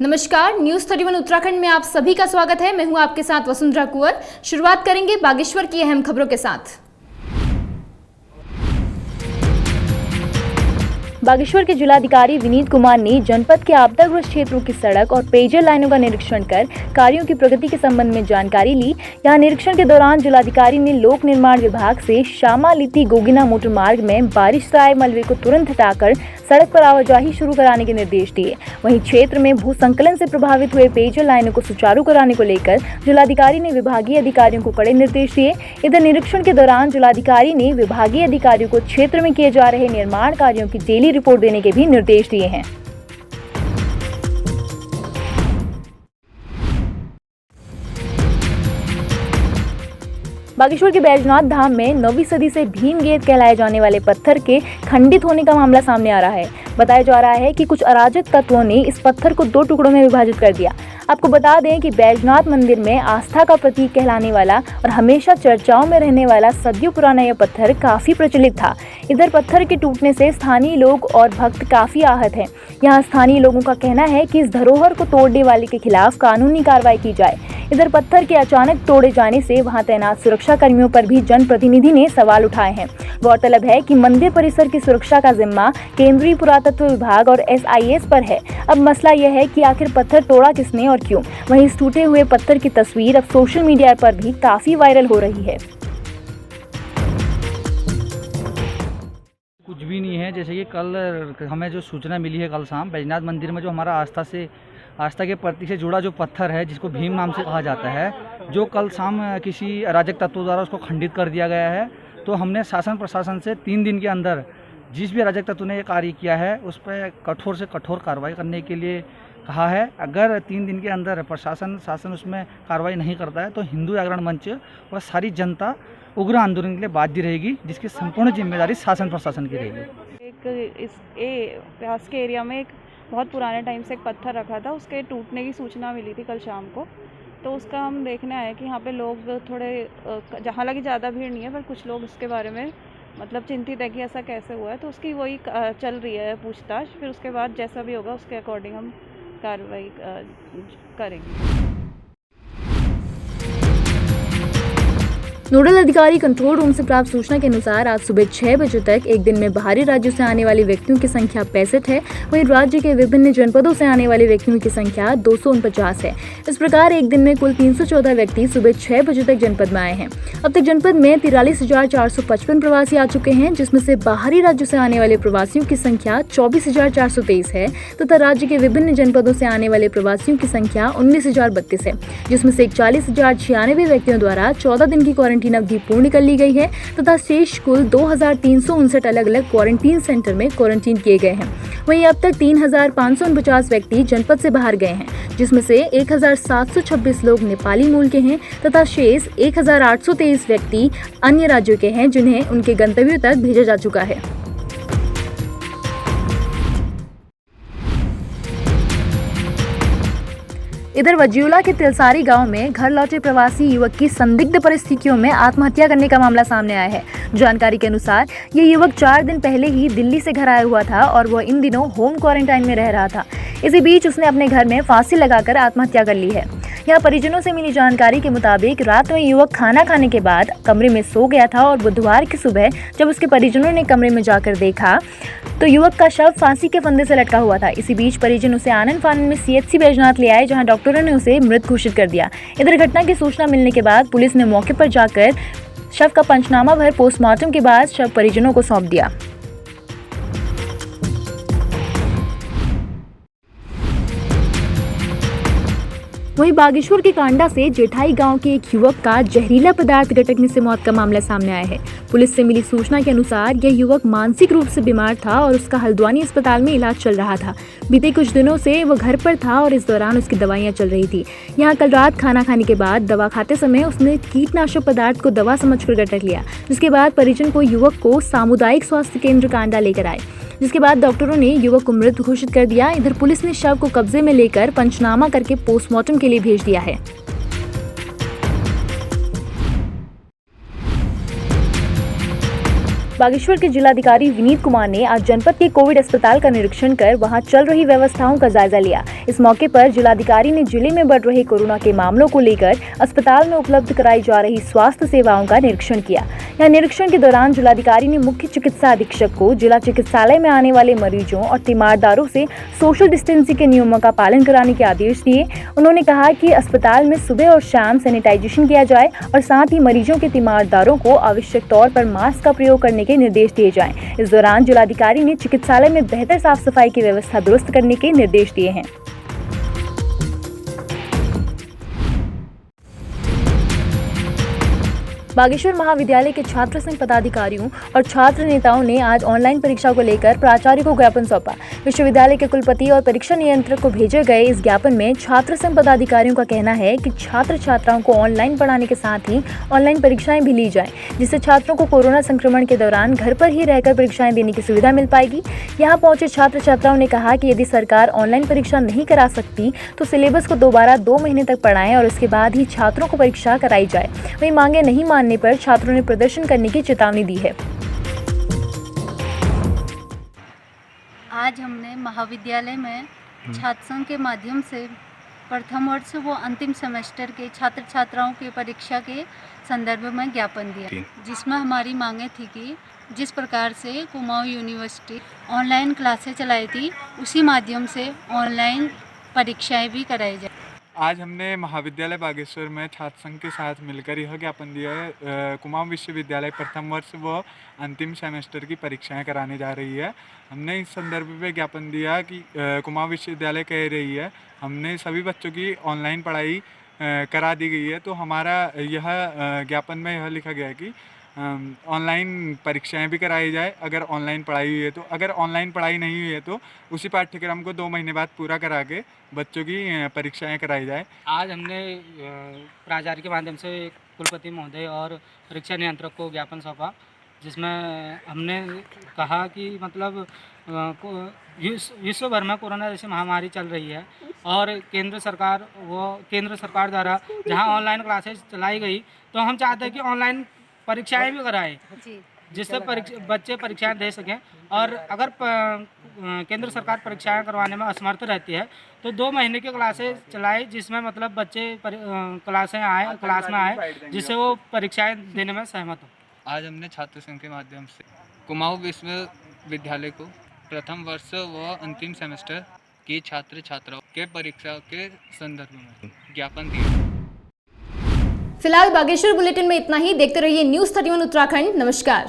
नमस्कार, न्यूज 31 उत्तराखंड में आप सभी का स्वागत है। मैं हूं आपके साथ वसुंधरा कुंवर। शुरुआत करेंगे बागेश्वर की अहम खबरों के साथ। बागेश्वर के जिलाधिकारी विनीत कुमार ने जनपद के आपदाग्रस्त क्षेत्रों की सड़क और पेयजल लाइनों का निरीक्षण कर कार्यों की प्रगति के संबंध में जानकारी ली। यहां निरीक्षण के दौरान जिलाधिकारी ने लोक निर्माण विभाग से श्यामा लिति गोगिना मोटर मार्ग में बारिश से आए मलबे को तुरंत हटाकर सड़क पर आवाजाही शुरू कराने के निर्देश दिए। वहीं क्षेत्र में भू संकलन से प्रभावित हुए पेयजल लाइनों को सुचारू कराने को लेकर जिलाधिकारी ने विभागीय अधिकारियों को कड़े निर्देश दिए। इधर निरीक्षण के दौरान जिलाधिकारी ने विभागीय अधिकारियों को क्षेत्र में किए जा रहे निर्माण कार्यों की डेली रिपोर्ट देने के भी निर्देश दिए हैं। बागेश्वर के बैजनाथ धाम में 9वीं सदी से भीम गेट कहलाए जाने वाले पत्थर के खंडित होने का मामला सामने आ रहा है। बताया जा रहा है कि कुछ अराजक तत्वों ने इस पत्थर को 2 टुकड़ों में विभाजित कर दिया। आपको बता दें कि बैजनाथ मंदिर में आस्था का प्रतीक कहलाने वाला और हमेशा चर्चाओं में रहने वाला सदियों पुराना यह पत्थर काफी प्रचलित था। इधर पत्थर के टूटने से स्थानीय लोग और भक्त काफी आहत हैं। यहाँ स्थानीय लोगों का कहना है कि इस धरोहर को तोड़ने वाले के खिलाफ कानूनी कार्रवाई की जाए। इधर पत्थर के अचानक तोड़े जाने से वहां तैनात सुरक्षा कर्मियों पर भी जनप्रतिनिधि ने सवाल उठाए हैं। गौरतलब है कि मंदिर परिसर की सुरक्षा का जिम्मा केंद्रीय पुरातत्व विभाग और SIS पर है। अब मसला यह है कि आखिर पत्थर तोड़ा किसने और क्यों। वहीं इस टूटे हुए पत्थर की तस्वीर अब सोशल मीडिया पर भी काफी वायरल हो रही है। कुछ भी नहीं है। जैसे कि कल हमें जो सूचना मिली है, कल शाम बैजनाथ मंदिर में जो हमारा आस्था के प्रतीक से जुड़ा जो पत्थर है, जिसको भीम नाम से कहा जाता है, जो कल शाम किसी अराजक तत्वों द्वारा उसको खंडित कर दिया गया है। तो हमने शासन प्रशासन से 3 दिन के अंदर जिस भी अराजक तत्व ने ये कार्य किया है उस पर कठोर से कठोर कार्रवाई करने के लिए कहा है। अगर 3 दिन के अंदर शासन उसमें कार्रवाई नहीं करता है तो हिंदू जागरण मंच व सारी जनता उग्र आंदोलन के लिए बाध्य रहेगी, जिसकी संपूर्ण जिम्मेदारी शासन प्रशासन की रहेगी। प्यास के एरिया में एक बहुत पुराने टाइम से एक पत्थर रखा था, उसके टूटने की सूचना मिली थी कल शाम को। तो उसका हम देखने आए कि यहाँ पे लोग थोड़े, हालांकि ज़्यादा भीड़ नहीं है, पर कुछ लोग उसके बारे में मतलब चिंतित है कि ऐसा कैसे हुआ है। तो उसकी वही चल रही है पूछताछ। फिर उसके बाद जैसा भी होगा उसके अकॉर्डिंग हम कार्रवाई करेंगे। नोडल अधिकारी कंट्रोल रूम से प्राप्त सूचना के अनुसार आज सुबह 6 बजे तक एक दिन में बाहरी राज्यों से आने वाले व्यक्तियों की संख्या 65 है। वहीं राज्य के विभिन्न जनपदों से आने वाले व्यक्तियों की संख्या 249 है। इस प्रकार एक दिन में कुल 314 व्यक्ति सुबह 6 बजे तक जनपद में आए हैं। अब तक जनपद में 43,455 प्रवासी आ चुके हैं, जिसमें से बाहरी राज्यों से आने वाले प्रवासियों की संख्या 24,423 है तथा राज्य के विभिन्न जनपदों से आने वाले प्रवासियों की संख्या 19,032 है, जिसमें से 41,096 व्यक्तियों द्वारा 14 दिन की क्वारंटीन अवधि पूर्ण कर ली गई है तथा शेष कुल 2,359 अलग अलग क्वारंटीन सेंटर में क्वारंटीन किए गए हैं। वहीं अब तक 3,549 व्यक्ति जनपद से बाहर गए हैं, जिसमें से 1,726 लोग नेपाली मूल के हैं तथा शेष 1,823 व्यक्ति अन्य राज्यों के हैं, जिन्हें उनके गंतव्यों तक भेजा जा चुका है। इधर वज्यूला के तिलसारी गांव में घर लौटे प्रवासी युवक की संदिग्ध परिस्थितियों में आत्महत्या करने का मामला सामने आया है। जानकारी के अनुसार ये युवक 4 दिन पहले ही दिल्ली से घर आया हुआ था और वह इन दिनों होम क्वारंटाइन में रह रहा था। इसी बीच उसने अपने घर में फांसी लगाकर आत्महत्या कर ली है। यहाँ परिजनों से मिली जानकारी के मुताबिक रात में युवक खाना खाने के बाद कमरे में सो गया था और बुधवार की सुबह जब उसके परिजनों ने कमरे में जाकर देखा तो युवक का शव फांसी के फंदे से लटका हुआ था। इसी बीच परिजन उसे आनन फानन में CHC बैजनाथ ले आए, जहां डॉक्टरों ने उसे मृत घोषित कर दिया। इधर घटना की सूचना मिलने के बाद पुलिस ने मौके पर जाकर शव का पंचनामा भर पोस्टमार्टम के बाद शव परिजनों को सौंप दिया। वहीं बागेश्वर के कांडा से जेठाई गांव के एक युवक का जहरीला पदार्थ गटकने से मौत का मामला सामने आया है। पुलिस से मिली सूचना के अनुसार यह युवक मानसिक रूप से बीमार था और उसका हल्द्वानी अस्पताल में इलाज चल रहा था। बीते कुछ दिनों से वो घर पर था और इस दौरान उसकी दवाइयां चल रही थी। यहाँ कल रात खाना खाने के बाद दवा खाते समय उसने कीटनाशक पदार्थ को दवा समझकर गटक लिया, जिसके बाद परिजन को युवक को सामुदायिक स्वास्थ्य केंद्र कांडा लेकर आए, जिसके बाद डॉक्टरों ने युवक को मृत घोषित कर दिया। इधर पुलिस ने शव को कब्जे में लेकर पंचनामा करके पोस्टमार्टम के लिए भेज दिया है। बागेश्वर के जिलाधिकारी विनीत कुमार ने आज जनपद के कोविड अस्पताल का निरीक्षण कर वहां चल रही व्यवस्थाओं का जायजा लिया। इस मौके पर जिलाधिकारी ने जिले में बढ़ रहे कोरोना के मामलों को लेकर अस्पताल में उपलब्ध कराई जा रही स्वास्थ्य सेवाओं का निरीक्षण किया। यहाँ निरीक्षण के दौरान जिलाधिकारी ने मुख्य चिकित्सा अधीक्षक को जिला चिकित्सालय में आने वाले मरीजों और तीमारदारों से सोशल डिस्टेंसिंग के नियमों का पालन कराने के आदेश दिए। उन्होंने कहा कि अस्पताल में सुबह और शाम सैनिटाइजेशन किया जाए और साथ ही मरीजों के तीमारदारों को आवश्यक तौर पर मास्क का प्रयोग करने के निर्देश दिए जाएं। इस दौरान जिलाधिकारी ने चिकित्सालय में बेहतर साफ सफाई की व्यवस्था दुरुस्त करने के निर्देश दिए हैं। बागेश्वर महाविद्यालय के छात्र संघ पदाधिकारियों और छात्र नेताओं ने आज ऑनलाइन परीक्षा को लेकर प्राचार्य को ज्ञापन सौंपा। विश्वविद्यालय के कुलपति और परीक्षा नियंत्रक को भेजे गए इस ज्ञापन में छात्र संघ पदाधिकारियों का कहना है कि छात्र छात्राओं को ऑनलाइन पढ़ाने के साथ ही ऑनलाइन परीक्षाएं भी ली जाएं, जिससे छात्रों को कोरोना संक्रमण के दौरान घर पर ही रहकर परीक्षाएं देने की सुविधा मिल पाएगी। यहाँ पहुंचे छात्र छात्राओं ने कहा कि यदि सरकार ऑनलाइन परीक्षा नहीं करा सकती तो सिलेबस को दोबारा 2 महीने तक पढ़ाएं और उसके बाद ही छात्रों को परीक्षा कराई जाए। वहीं मांगे नहीं मानने पर छात्रों ने प्रदर्शन करने की चेतावनी दी है। आज हमने महाविद्यालय में छात्र संघ के माध्यम से प्रथम वर्ष व अंतिम सेमेस्टर के छात्र छात्राओं की परीक्षा के संदर्भ में ज्ञापन दिया, जिसमें हमारी मांगे थी कि जिस प्रकार से कुमाऊं यूनिवर्सिटी ऑनलाइन क्लासें चलाई थी उसी माध्यम से ऑनलाइन परीक्षाएं भी कराई जाए। आज हमने महाविद्यालय बागेश्वर में छात्र संघ के साथ मिलकर यह ज्ञापन दिया है। कुमाऊं विश्वविद्यालय प्रथम वर्ष व अंतिम सेमेस्टर की परीक्षाएं कराने जा रही है। हमने इस संदर्भ में ज्ञापन दिया कि कुमाऊं विश्वविद्यालय कह रही है हमने सभी बच्चों की ऑनलाइन पढ़ाई करा दी गई है, तो हमारा यह ज्ञापन में यह लिखा गया है कि ऑनलाइन परीक्षाएं भी कराई जाए अगर ऑनलाइन पढ़ाई हुई है तो। अगर ऑनलाइन पढ़ाई नहीं हुई है तो उसी पाठ्यक्रम को 2 महीने बाद पूरा करा के बच्चों की परीक्षाएं कराई जाए। आज हमने प्राचार्य के माध्यम से कुलपति महोदय और परीक्षा नियंत्रक को ज्ञापन सौंपा, जिसमें हमने कहा कि मतलब विश्व भर में कोरोना जैसी महामारी चल रही है और केंद्र सरकार द्वारा जहां ऑनलाइन क्लासेस चलाई गई तो हम चाहते हैं कि ऑनलाइन परीक्षाएं भी कराएं, जिससे बच्चे परीक्षाएं दे सकें। और अगर केंद्र सरकार परीक्षाएं करवाने में असमर्थ रहती है तो 2 महीने की क्लासेस चलाए, जिसमें मतलब बच्चे क्लास में आए जिससे वो परीक्षाएं देने में सहमत हो। आज हमने छात्र संघ के माध्यम से कुमाऊं विश्वविद्यालय को प्रथम वर्ष व अंतिम सेमेस्टर की छात्र छात्राओं के परीक्षा के संदर्भ में ज्ञापन दिया। फिलहाल बागेश्वर बुलेटिन में इतना ही। देखते रहिए न्यूज़ 31 उत्तराखंड। नमस्कार।